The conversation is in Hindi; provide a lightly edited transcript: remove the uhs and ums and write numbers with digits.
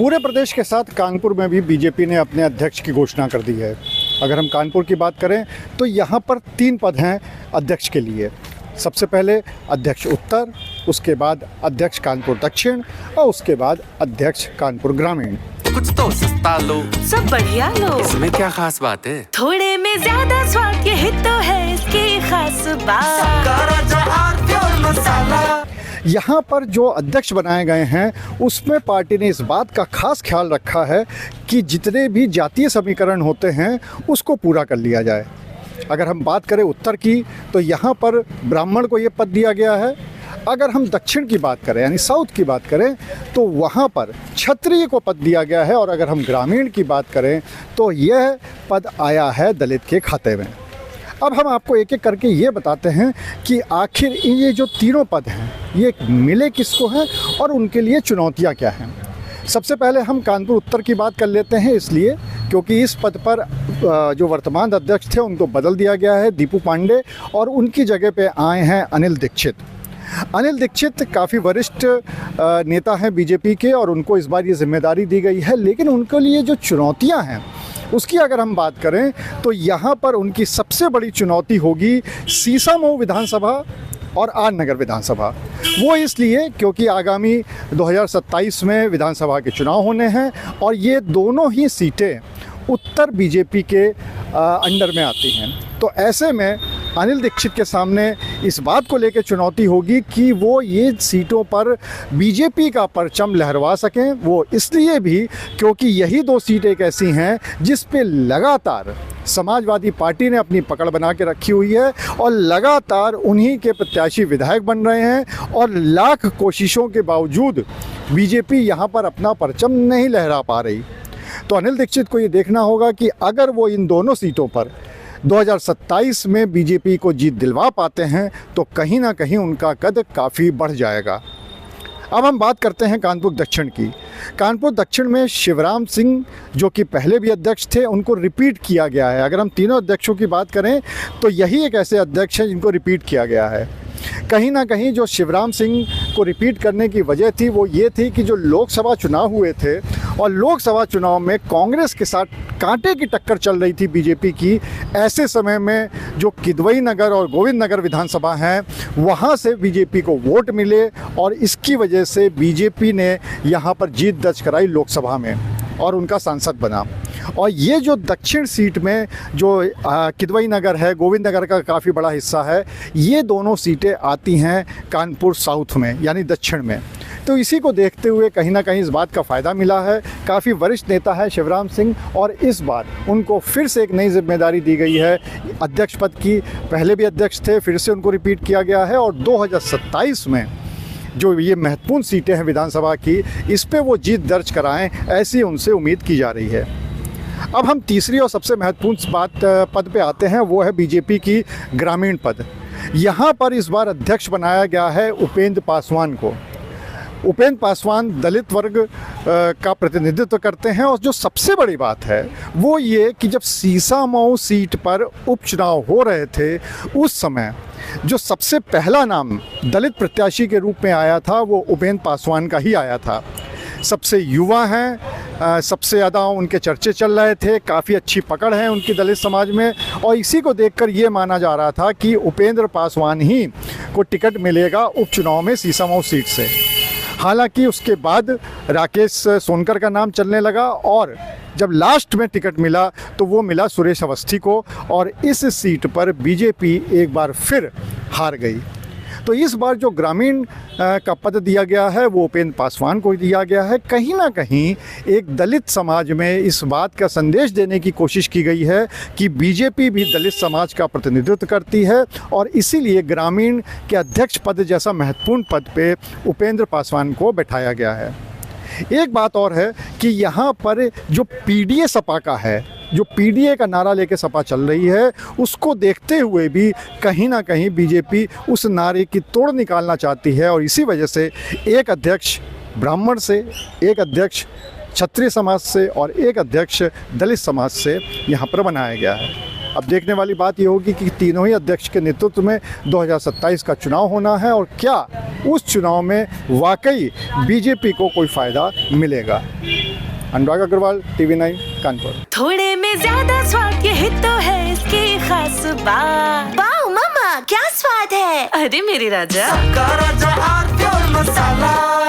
पूरे प्रदेश के साथ कानपुर में भी बीजेपी ने अपने अध्यक्ष की घोषणा कर दी है। अगर हम कानपुर की बात करें तो यहाँ पर 3 पद हैं अध्यक्ष के लिए। सबसे पहले अध्यक्ष उत्तर, उसके बाद अध्यक्ष कानपुर दक्षिण और उसके बाद अध्यक्ष कानपुर ग्रामीण। कुछ तो सस्ता लो, सब बढ़िया लो, इसमें क्या खास बात है? थोड़े में ज्यादा स्वाद, यही तो है इसकी खास बात। यहाँ पर जो अध्यक्ष बनाए गए हैं उसमें पार्टी ने इस बात का खास ख्याल रखा है कि जितने भी जातीय समीकरण होते हैं उसको पूरा कर लिया जाए। अगर हम बात करें उत्तर की तो यहाँ पर ब्राह्मण को ये पद दिया गया है। अगर हम दक्षिण की बात करें यानी साउथ की बात करें तो वहाँ पर क्षत्रिय को पद दिया गया है। और अगर हम ग्रामीण की बात करें तो यह पद आया है दलित के खाते में। अब हम आपको एक एक करके ये बताते हैं कि आखिर ये जो तीनों पद हैं ये मिले किसको हैं और उनके लिए चुनौतियाँ क्या हैं। सबसे पहले हम कानपुर उत्तर की बात कर लेते हैं, इसलिए क्योंकि इस पद पर जो वर्तमान अध्यक्ष थे उनको बदल दिया गया है दीपू पांडे, और उनकी जगह पे आए हैं अनिल दीक्षित। अनिल दीक्षित काफ़ी वरिष्ठ नेता हैं बीजेपी के और उनको इस बार ये जिम्मेदारी दी गई है। लेकिन उनके लिए जो चुनौतियां हैं उसकी अगर हम बात करें तो यहाँ पर उनकी सबसे बड़ी चुनौती होगी सीसामऊ विधानसभा और आर नगर विधानसभा। वो इसलिए क्योंकि आगामी 2027 में विधानसभा के चुनाव होने हैं और ये दोनों ही सीटें उत्तर बीजेपी के अंडर में आती हैं। तो ऐसे में अनिल दीक्षित के सामने इस बात को लेकर चुनौती होगी कि वो ये सीटों पर बीजेपी का परचम लहरवा सकें। वो इसलिए भी क्योंकि यही 2 सीटें एक ऐसी हैं जिस पे लगातार समाजवादी पार्टी ने अपनी पकड़ बना के रखी हुई है और लगातार उन्हीं के प्रत्याशी विधायक बन रहे हैं और लाख कोशिशों के बावजूद बीजेपी यहाँ पर अपना परचम नहीं लहरा पा रही। तो अनिल दीक्षित को ये देखना होगा कि अगर वो इन दोनों सीटों पर 2027 में बीजेपी को जीत दिलवा पाते हैं तो कहीं ना कहीं उनका कद काफ़ी बढ़ जाएगा। अब हम बात करते हैं कानपुर दक्षिण की। कानपुर दक्षिण में शिवराम सिंह जो कि पहले भी अध्यक्ष थे उनको रिपीट किया गया है। अगर हम तीनों अध्यक्षों की बात करें तो यही एक ऐसे अध्यक्ष हैं जिनको रिपीट किया गया है। कहीं ना कहीं जो शिवराम सिंह को रिपीट करने की वजह थी वो ये थी कि जो लोकसभा चुनाव हुए थे और लोकसभा चुनाव में कांग्रेस के साथ कांटे की टक्कर चल रही थी बीजेपी की। ऐसे समय में जो किदवई नगर और गोविंद नगर विधानसभा हैं वहाँ से बीजेपी को वोट मिले और इसकी वजह से बीजेपी ने यहाँ पर जीत दर्ज कराई लोकसभा में और उनका सांसद बना। और ये जो दक्षिण सीट में जो किदवई नगर है, गोविंद नगर का काफ़ी बड़ा हिस्सा है, ये दोनों सीटें आती हैं कानपुर साउथ में यानी दक्षिण में। तो इसी को देखते हुए कहीं ना कहीं इस बात का फ़ायदा मिला है। काफ़ी वरिष्ठ नेता है शिवराम सिंह और इस बार उनको फिर से एक नई जिम्मेदारी दी गई है अध्यक्ष पद की। पहले भी अध्यक्ष थे, फिर से उनको रिपीट किया गया है और 2027 में जो ये महत्वपूर्ण सीटें हैं विधानसभा की, इस पे वो जीत दर्ज कराएं, ऐसी उनसे उम्मीद की जा रही है। अब हम तीसरी और सबसे महत्वपूर्ण पद पे आते हैं, वो है बीजेपी की ग्रामीण पद। यहाँ पर इस बार अध्यक्ष बनाया गया है उपेंद्र पासवान को। उपेंद्र पासवान दलित वर्ग का प्रतिनिधित्व करते हैं और जो सबसे बड़ी बात है वो ये कि जब सीसामऊ सीट पर उपचुनाव हो रहे थे उस समय जो सबसे पहला नाम दलित प्रत्याशी के रूप में आया था वो उपेंद्र पासवान का ही आया था। सबसे युवा हैं, सबसे ज़्यादा उनके चर्चे चल रहे थे, काफ़ी अच्छी पकड़ है उनकी दलित समाज में और इसी को देखकर ये माना जा रहा था कि उपेंद्र पासवान ही को टिकट मिलेगा उपचुनाव में सीसामऊ सीट से। हालांकि उसके बाद राकेश सोनकर का नाम चलने लगा और जब लास्ट में टिकट मिला तो वो मिला सुरेश अवस्थी को और इस सीट पर बीजेपी एक बार फिर हार गई। तो इस बार जो ग्रामीण का पद दिया गया है वो उपेंद्र पासवान को दिया गया है। कहीं ना कहीं एक दलित समाज में इस बात का संदेश देने की कोशिश की गई है कि बीजेपी भी दलित समाज का प्रतिनिधित्व करती है और इसीलिए ग्रामीण के अध्यक्ष पद जैसा महत्वपूर्ण पद पे उपेंद्र पासवान को बैठाया गया है। एक बात और है कि यहाँ पर जो पीडीए सपा का है, जो पीडीए का नारा लेके सपा चल रही है, उसको देखते हुए भी कहीं ना कहीं बीजेपी उस नारे की तोड़ निकालना चाहती है और इसी वजह से एक अध्यक्ष ब्राह्मण से, एक अध्यक्ष क्षत्रिय समाज से और एक अध्यक्ष दलित समाज से यहाँ पर बनाया गया है। अब देखने वाली बात ये होगी कि तीनों ही अध्यक्ष के नेतृत्व में 2027 का चुनाव होना है और क्या उस चुनाव में वाकई बीजेपी को कोई फ़ायदा मिलेगा। अनुराग अग्रवाल, TV9 कानपुर। थोड़े में ज्यादा स्वाद, यही तो है इसकी खास बात। वाओ मम्मा, क्या स्वाद है। अरे मेरे राजा, का राजा आर प्योर मसाला।